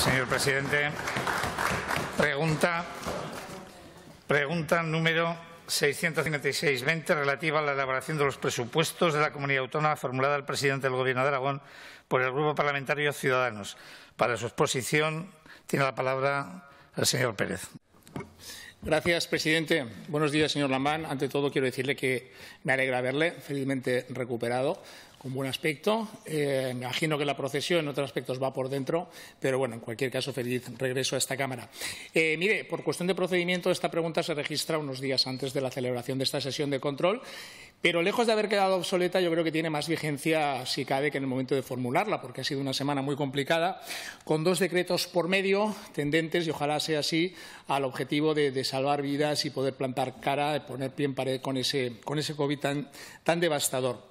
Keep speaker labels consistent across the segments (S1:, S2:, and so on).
S1: Señor presidente. Pregunta número 656-20, relativa a la elaboración de los presupuestos de la comunidad autónoma, formulada al presidente del Gobierno de Aragón por el Grupo Parlamentario Ciudadanos. Para su exposición tiene la palabra el señor Pérez.
S2: Gracias, presidente. Buenos días, señor Lambán. Ante todo, quiero decirle que me alegra verle felizmente recuperado, con buen aspecto. Me imagino que la procesión en otros aspectos va por dentro, pero bueno, en cualquier caso, feliz regreso a esta Cámara. Mire, por cuestión de procedimiento, esta pregunta se registra unos días antes de la celebración de esta sesión de control, pero lejos de haber quedado obsoleta, yo creo que tiene más vigencia, si cabe, que en el momento de formularla, porque ha sido una semana muy complicada, con 2 decretos por medio, tendentes, y ojalá sea así, al objetivo de salvar vidas y poder plantar cara, poner pie en pared con ese COVID tan devastador.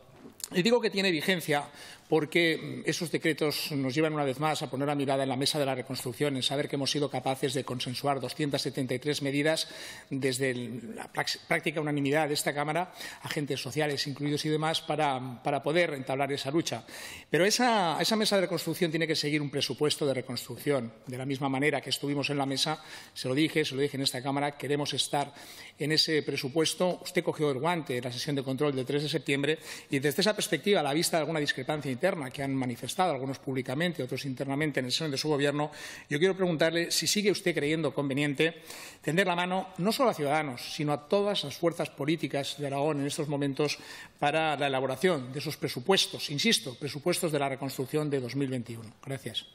S2: Y digo que tiene vigencia porque esos decretos nos llevan una vez más a poner la mirada en la mesa de la reconstrucción, en saber que hemos sido capaces de consensuar 273 medidas desde la práctica unanimidad de esta Cámara, agentes sociales incluidos y demás, para poder entablar esa lucha. Pero esa mesa de reconstrucción tiene que seguir un presupuesto de reconstrucción. De la misma manera que estuvimos en la mesa, se lo dije en esta Cámara, queremos estar en ese presupuesto. Usted cogió el guante en la sesión de control del 3 de septiembre y desde esa perspectiva, a la vista de alguna discrepancia interna que han manifestado algunos públicamente, otros internamente en el seno de su Gobierno, yo quiero preguntarle si sigue usted creyendo conveniente tender la mano no solo a Ciudadanos, sino a todas las fuerzas políticas de Aragón en estos momentos para la elaboración de esos presupuestos, insisto, presupuestos de la reconstrucción de 2021. Gracias.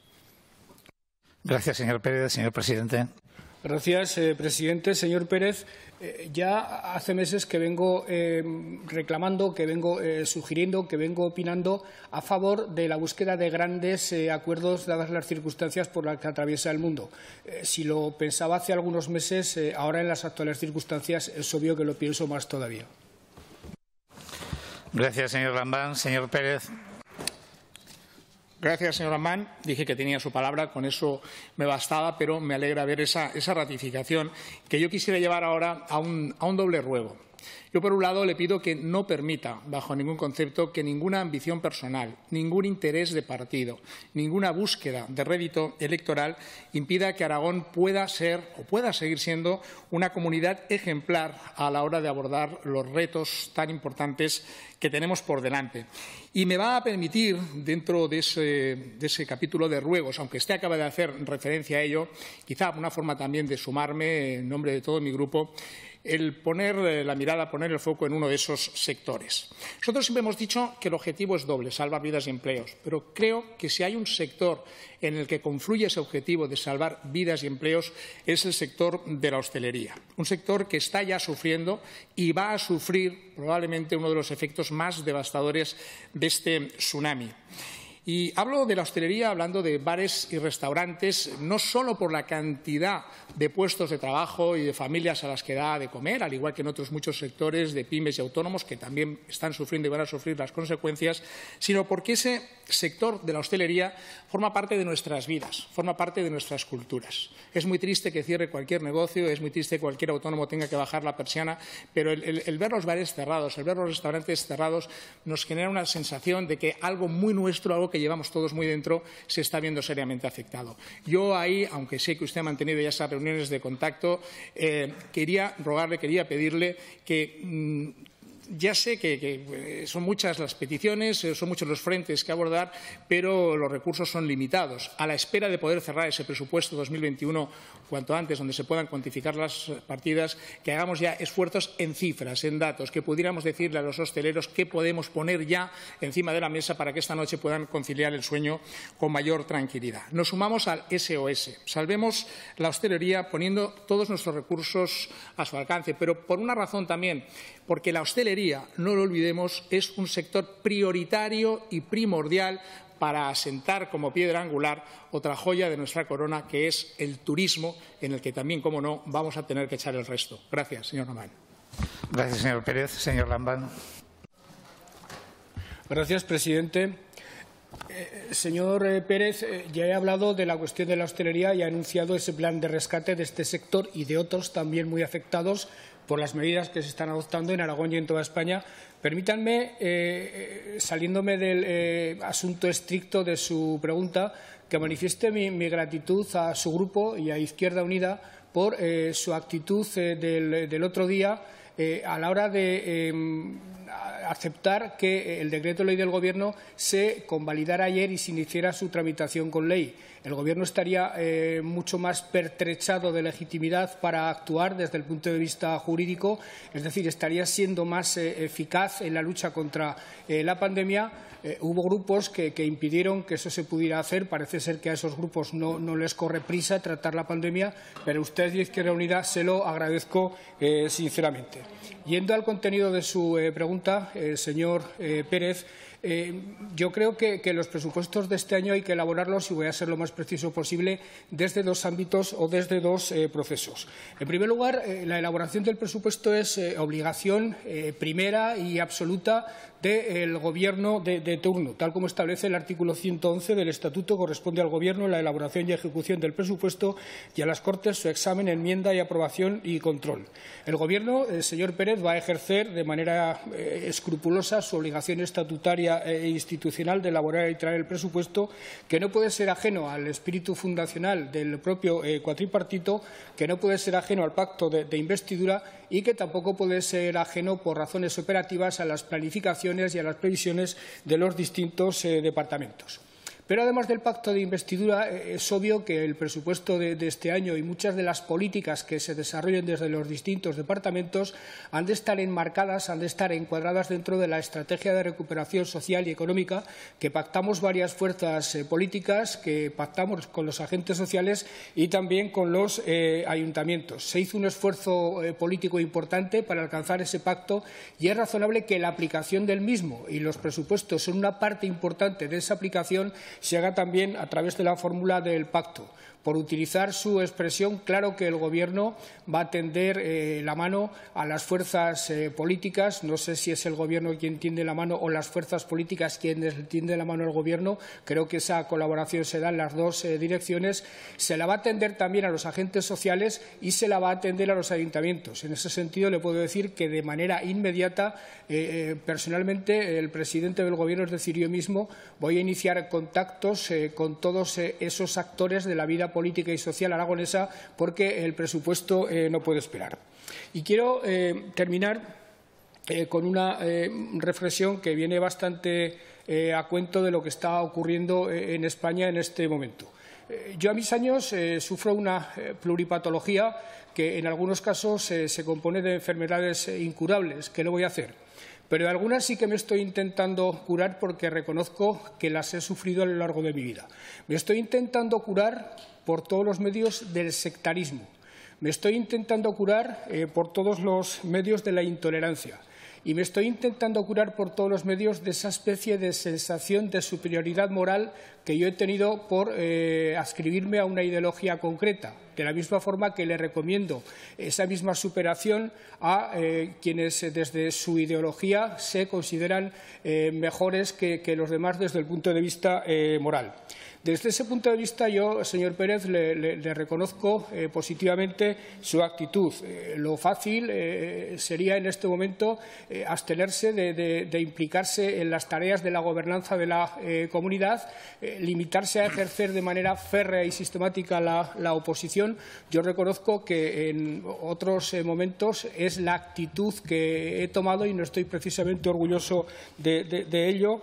S1: Gracias, señor Pérez. Señor presidente.
S3: Gracias, presidente. Señor Pérez, ya hace meses que vengo reclamando, que vengo sugiriendo, que vengo opinando a favor de la búsqueda de grandes acuerdos, dadas las circunstancias por las que atraviesa el mundo. Si lo pensaba hace algunos meses, ahora en las actuales circunstancias es obvio que lo pienso más todavía.
S1: Gracias, señor Lambán. Señor Pérez.
S2: Gracias, señor Lambán. Dije que tenía su palabra, con eso me bastaba, pero me alegra ver esa ratificación que yo quisiera llevar ahora a un doble ruego. Yo, por un lado, le pido que no permita, bajo ningún concepto, que ninguna ambición personal, ningún interés de partido, ninguna búsqueda de rédito electoral impida que Aragón pueda ser o pueda seguir siendo una comunidad ejemplar a la hora de abordar los retos tan importantes que tenemos por delante. Y me va a permitir, dentro de ese capítulo de ruegos, aunque usted acaba de hacer referencia a ello, quizá una forma también de sumarme en nombre de todo mi grupo, el poner la mirada, poner el foco en uno de esos sectores. Nosotros siempre hemos dicho que el objetivo es doble, salvar vidas y empleos, pero creo que si hay un sector en el que confluye ese objetivo de salvar vidas y empleos es el sector de la hostelería, un sector que está ya sufriendo y va a sufrir probablemente uno de los efectos más devastadores de este tsunami. Y hablo de la hostelería hablando de bares y restaurantes, no solo por la cantidad de puestos de trabajo y de familias a las que da de comer, al igual que en otros muchos sectores de pymes y autónomos que también están sufriendo y van a sufrir las consecuencias, sino porque ese sector de la hostelería forma parte de nuestras vidas, forma parte de nuestras culturas. Es muy triste que cierre cualquier negocio, es muy triste que cualquier autónomo tenga que bajar la persiana, pero el ver los bares cerrados, el ver los restaurantes cerrados, nos genera una sensación de que algo muy nuestro, algo que llevamos todos muy dentro, se está viendo seriamente afectado. Yo ahí, aunque sé que usted ha mantenido ya esas reuniones de contacto, quería rogarle, quería pedirle que ya sé que son muchas las peticiones, son muchos los frentes que abordar, pero los recursos son limitados. A la espera de poder cerrar ese presupuesto 2021 cuanto antes, donde se puedan cuantificar las partidas, que hagamos ya esfuerzos en cifras, en datos, que pudiéramos decirle a los hosteleros qué podemos poner ya encima de la mesa para que esta noche puedan conciliar el sueño con mayor tranquilidad. Nos sumamos al SOS. Salvemos la hostelería poniendo todos nuestros recursos a su alcance, pero por una razón también, porque la hostelería, no lo olvidemos, es un sector prioritario y primordial para asentar como piedra angular otra joya de nuestra corona, que es el turismo, en el que también, como no, vamos a tener que echar el resto. Gracias, señor Lambán.
S1: Gracias, señor Pérez. Señor Lambán.
S3: Gracias, presidente. Señor Pérez, ya he hablado de la cuestión de la hostelería y ha anunciado ese plan de rescate de este sector y de otros también muy afectados por las medidas que se están adoptando en Aragón y en toda España. Permítanme, saliéndome del asunto estricto de su pregunta, que manifieste mi gratitud a su grupo y a Izquierda Unida por su actitud del otro día a la hora de aceptar que el decreto ley del Gobierno se convalidara ayer y se iniciara su tramitación con ley. El Gobierno estaría mucho más pertrechado de legitimidad para actuar desde el punto de vista jurídico, es decir, estaría siendo más eficaz en la lucha contra la pandemia. Hubo grupos que impidieron que eso se pudiera hacer. Parece ser que a esos grupos no les corre prisa tratar la pandemia, pero usted y Izquierda Unida se lo agradezco sinceramente. Yendo al contenido de su pregunta, señor Pérez, yo creo que los presupuestos de este año hay que elaborarlos, y voy a ser lo más preciso posible, desde dos ámbitos o desde dos procesos. En primer lugar, la elaboración del presupuesto es obligación primera y absoluta del Gobierno de turno. Tal como establece el artículo 111 del Estatuto, corresponde al Gobierno la elaboración y ejecución del presupuesto y a las Cortes su examen, enmienda y aprobación y control. El Gobierno, señor Pérez, va a ejercer de manera escrupulosa su obligación estatutaria e institucional de elaborar y traer el presupuesto, que no puede ser ajeno al espíritu fundacional del propio cuatripartito, que no puede ser ajeno al pacto de investidura y que tampoco puede ser ajeno por razones operativas a las planificaciones y a las previsiones de los distintos departamentos. Pero además del pacto de investidura, es obvio que el presupuesto de este año y muchas de las políticas que se desarrollen desde los distintos departamentos han de estar enmarcadas, han de estar encuadradas dentro de la estrategia de recuperación social y económica que pactamos varias fuerzas políticas, que pactamos con los agentes sociales y también con los ayuntamientos. Se hizo un esfuerzo político importante para alcanzar ese pacto y es razonable que la aplicación del mismo, y los presupuestos son una parte importante de esa aplicación, se haga también a través de la fórmula del pacto. Por utilizar su expresión, claro que el Gobierno va a tender la mano a las fuerzas políticas. No sé si es el Gobierno quien tiende la mano o las fuerzas políticas quienes tienden la mano al Gobierno. Creo que esa colaboración se da en las dos direcciones. Se la va a tender también a los agentes sociales y se la va a tender a los ayuntamientos. En ese sentido, le puedo decir que de manera inmediata, personalmente, el presidente del Gobierno, es decir, yo mismo, voy a iniciar contactos con todos esos actores de la vida política y social aragonesa, porque el presupuesto no puede esperar. Y quiero terminar con una reflexión que viene bastante a cuento de lo que está ocurriendo en España en este momento. Yo a mis años sufro una pluripatología que en algunos casos se compone de enfermedades incurables. ¿Qué le voy a hacer? Pero algunas sí que me estoy intentando curar porque reconozco que las he sufrido a lo largo de mi vida. Me estoy intentando curar por todos los medios del sectarismo. Me estoy intentando curar por todos los medios de la intolerancia. Y me estoy intentando curar por todos los medios de esa especie de sensación de superioridad moral que yo he tenido por adscribirme a una ideología concreta. De la misma forma que le recomiendo esa misma superación a quienes desde su ideología se consideran mejores que los demás desde el punto de vista moral. Desde ese punto de vista, yo, señor Pérez, le reconozco positivamente su actitud. Lo fácil sería en este momento abstenerse de implicarse en las tareas de la gobernanza de la comunidad, limitarse a ejercer de manera férrea y sistemática la oposición. Yo reconozco que en otros momentos es la actitud que he tomado y no estoy precisamente orgulloso de ello,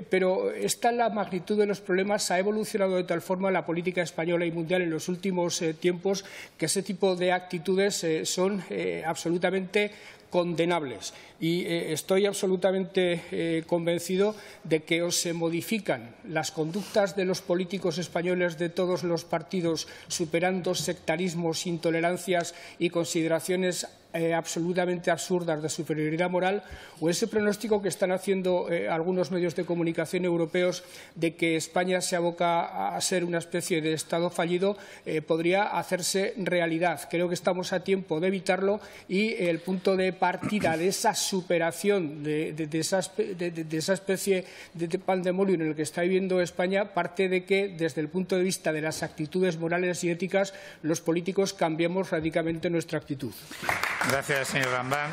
S3: pero esta la magnitud de los problemas. Ha evolucionado de tal forma la política española y mundial en los últimos tiempos que ese tipo de actitudes son absolutamente condenables. Y estoy absolutamente convencido de que o se modifican las conductas de los políticos españoles de todos los partidos, superando sectarismos, intolerancias y consideraciones absolutamente absurdas de superioridad moral, o ese pronóstico que están haciendo algunos medios de comunicación europeos de que España se aboca a ser una especie de Estado fallido, podría hacerse realidad. Creo que estamos a tiempo de evitarlo y el punto de partida de esa superación de esa especie de pandemonio en el que está viviendo España parte de que, desde el punto de vista de las actitudes morales y éticas, los políticos cambiemos radicalmente nuestra actitud.
S1: Gracias, señor Gambán.